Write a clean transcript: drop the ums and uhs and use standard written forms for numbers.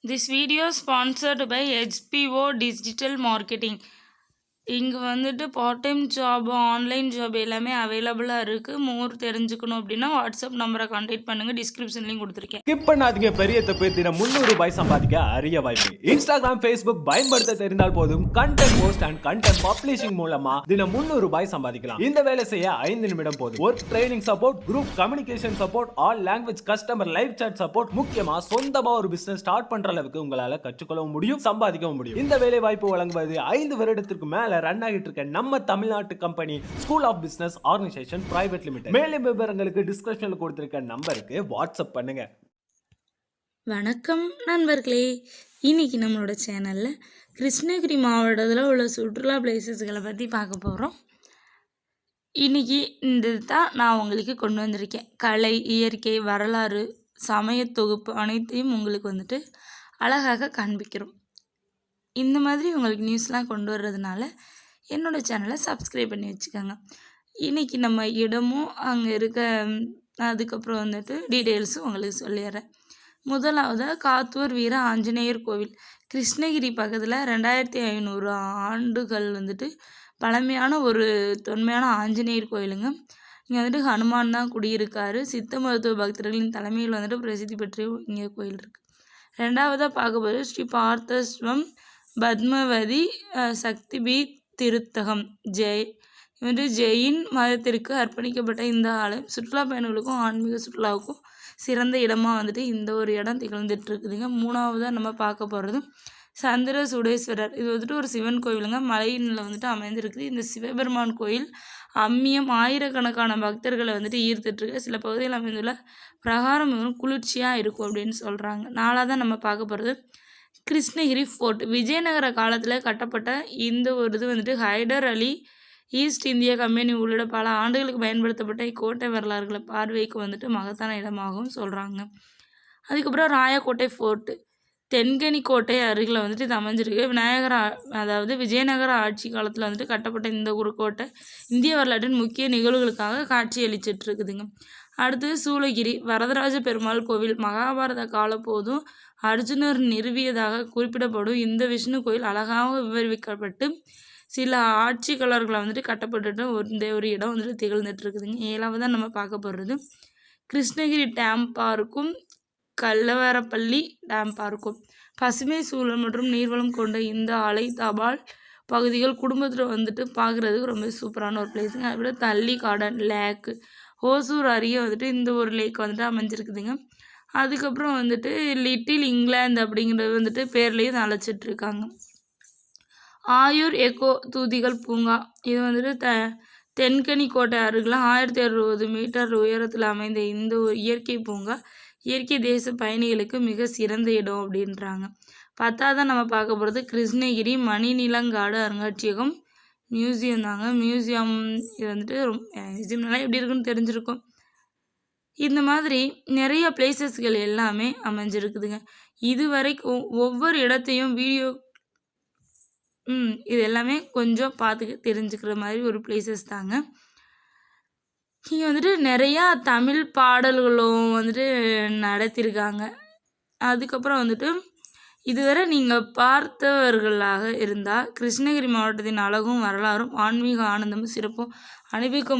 This video is sponsored by HPO Digital Marketing. இங்கே வந்துட்டு part time job online job எல்லாமே அவைலபிளாக இருக்குது. மோர் தெரிஞ்சுக்கணும் அப்படின்னா வாட்ஸ்அப் நம்பரை கான்டாக்ட் பண்ணுங்கள். டிஸ்கிரிப்ஷன்லையும் கொடுத்துருக்கேன். ஸ்கிப் பண்ணாதீங்க. பெரிய தப்பு. தினம் 300 ரூபாய் சம்பாதிக்க அரிய வாய்ப்பு. இன்ஸ்டாகிராம், ஃபேஸ்புக் பயன்படுத்த தெரிந்தால் போதும் content post and content publishing மூலமா தினம் 300 ரூபாய் சம்பாதிக்கலாம். இந்த வேலை செய்ய 5 நிமிடம் போதும். Work training support, group communication support, all language customer live chat support, முக்கியமா சொந்தமா ஒரு பிசினஸ் ஸ்டார்ட் பண்ற அளவுக்கு உங்களால கற்றுக்கொள்ளவும் முடியும், சம்பாதிக்கவும் முடியும். இந்த வேலை வாய்ப்பு வழங்குவது 5 வருடத்திற்கு மேல ரன் ஆகிட்டு இருக்க நம்ம தமிழ்நாட்டு company school of business organisation private limited. மேலும் விவரங்களுக்கு டிஸ்கிரிப்ஷன்ல கொடுத்திருக்க நம்பருக்கு வாட்ஸ்அப் பண்ணுங்க. வணக்கம் நண்பர்களே, இன்னைக்கு நம்மளோட சேனல்ல கிருஷ்ணகிரி மாவட்டத்தில் உள்ள சுற்றுலா பிளேசஸ்களை பற்றி பார்க்க போகிறோம். இன்னைக்கு இந்த தான் நான் உங்களுக்கு கொண்டு வந்திருக்கேன். கலை, இயற்கை, வரலாறு, சமய தொகுப்பு அனைத்தையும் உங்களுக்கு வந்துட்டு அழகாக காண்பிக்கிறோம். இந்த மாதிரி உங்களுக்கு நியூஸ்லாம் கொண்டு வர்றதுனால என்னோடய சேனலை சப்ஸ்கிரைப் பண்ணி வச்சுக்கோங்க. இன்றைக்கி நம்ம இடமும் அங்கே இருக்க அதுக்கப்புறம் வந்துட்டு டீட்டெயில்ஸும் உங்களுக்கு சொல்லிடுறேன். முதலாவதாக காத்தூர் வீர ஆஞ்சநேயர் கோவில். கிருஷ்ணகிரி பக்கத்தில் 2500 ஆண்டுகள் வந்துட்டு பழமையான ஒரு தொன்மையான ஆஞ்சநேயர் கோயிலுங்க. இங்கே வந்துட்டு ஹனுமான் தான் குடியிருக்காரு. சித்த மருத்துவ பக்தர்களின் தலைமையில் வந்துட்டு பிரசித்தி பெற்ற இங்கே கோயில் இருக்குது. ரெண்டாவதாக பார்க்கும்போது ஸ்ரீ பார்த்தஸ்வம் பத்மவதி சக்திபீத் திருத்தகம் வந்து ஜெயின் மதத்திற்கு அர்ப்பணிக்கப்பட்ட இந்த ஆலயம் சுற்றுலா பயணிகளுக்கும் ஆன்மீக சுற்றுலாவுக்கும் சிறந்த இடமாக வந்துட்டு இந்த ஒரு இடம் திகழ்ந்துட்டு இருக்குதுங்க. மூணாவதாக நம்ம பார்க்க போகிறது சந்திர சுடேஸ்வரர். இது வந்துட்டு ஒரு சிவன் கோவிலுங்க. மலையினில் வந்துட்டு அமைந்திருக்குது. இந்த சிவபெருமான் கோயில் அம்மியம் ஆயிரக்கணக்கான பக்தர்களை வந்துட்டு ஈர்த்துட்ருக்கு. சில பகுதியில் அமைந்துள்ள பிரகாரம் குளிர்ச்சியாக இருக்கும் அப்படின்னு சொல்கிறாங்க. நாலாவதாக நம்ம பார்க்க போகிறது கிருஷ்ணகிரி ஃபோர்ட். விஜயநகர காலத்தில் கட்டப்பட்ட இந்த ஒரு இது வந்துட்டு ஹைடர் அலி ஈஸ்ட் இந்தியா கம்பெனி உள்ளிட்ட பல ஆண்டுகளுக்கு பயன்படுத்தப்பட்ட இக்கோட்டை வரலாறுகளை பார்வைக்கு வந்துட்டு மகத்தான இடமாகவும் சொல்கிறாங்க. அதுக்கப்புறம் ராயக்கோட்டை ஃபோர்ட்டு தென்கனி கோட்டை அருகில் வந்துட்டு இது அமைஞ்சிருக்கு. அதாவது விஜயநகர ஆட்சி காலத்தில் வந்துட்டு கட்டப்பட்ட இந்த ஒரு கோட்டை இந்திய வரலாற்றின் முக்கிய நிகழ்வுகளுக்காக காட்சி அளிச்சிட்டு இருக்குதுங்க. அடுத்தது சூளகிரி வரதராஜ பெருமாள் கோவில். மகாபாரத காலப்போதும் அர்ஜுனர் நிறுவியதாக குறிப்பிடப்படும் இந்த விஷ்ணு கோயில் அழகாக விவரிக்கப்பட்டு சில ஆட்சியாளர்களை வந்துட்டு கட்டப்பட்டுட்டு இந்த ஒரு இடம் வந்துட்டு திகழ்ந்துட்டு இருக்குதுங்க. ஏழாவதாக நம்ம பார்க்க போகிறது கிருஷ்ணகிரி டேம் பார்க்கும் கல்லவரப்பள்ளி டேம் பார்க்கும். பசுமை சூழல் மற்றும் நீர்வளம் கொண்ட இந்த அலை தபால் பகுதிகள் குடும்பத்தில் வந்துட்டு பார்க்குறதுக்கு ரொம்ப சூப்பரான ஒரு பிளேஸுங்க. அதை விட தள்ளி கார்டன் லேக்கு ஓசூர் அருகே வந்துட்டு இந்த ஒரு லேக் வந்துட்டு அமைஞ்சிருக்குதுங்க. அதுக்கப்புறம் வந்துட்டு லிட்டில் இங்கிலாந்து அப்படிங்கிறது வந்துட்டு பேர்லேயும் அழைச்சிட்ருக்காங்க. ஆயூர் எக்கோ தூதிகள் பூங்கா. இது வந்துட்டு தென்கனி கோட்டை அருகில் 1660 மீட்டர் உயரத்தில் அமைந்த இந்த ஒரு இயற்கை பூங்கா இயற்கை தேச பயணிகளுக்கு மிக சிறந்த இடம் அப்படின்றாங்க. 10ஆவதாக நம்ம பார்க்க போகிறது கிருஷ்ணகிரி மணிநிலங்காடு அருங்காட்சியகம் மியூசியம் தாங்க. மியூசியம் இது வந்துட்டு மியூசியம்னால எப்படி இருக்குன்னு தெரிஞ்சிருக்கும். இந்த மாதிரி நிறைய பிளேசஸ்கள் எல்லாமே அமைஞ்சிருக்குதுங்க. இது வரைக்கும் ஒவ்வொரு இடத்தையும் வீடியோ இது எல்லாமே கொஞ்சம் பார்த்து தெரிஞ்சுக்கிற மாதிரி ஒரு பிளேசஸ் தாங்க. இங்கே வந்துட்டு நிறையா தமிழ் பாடல்களும் வந்துட்டு நடத்தியிருக்காங்க. அதுக்கப்புறம் வந்துட்டு இதுவரை நீங்கள் பார்த்தவர்களாக இருந்தால் கிருஷ்ணகிரி மாவட்டத்தின் அழகும் வரலாறும் ஆன்மீக ஆனந்தமும் சிறப்பும் அனுபவிக்க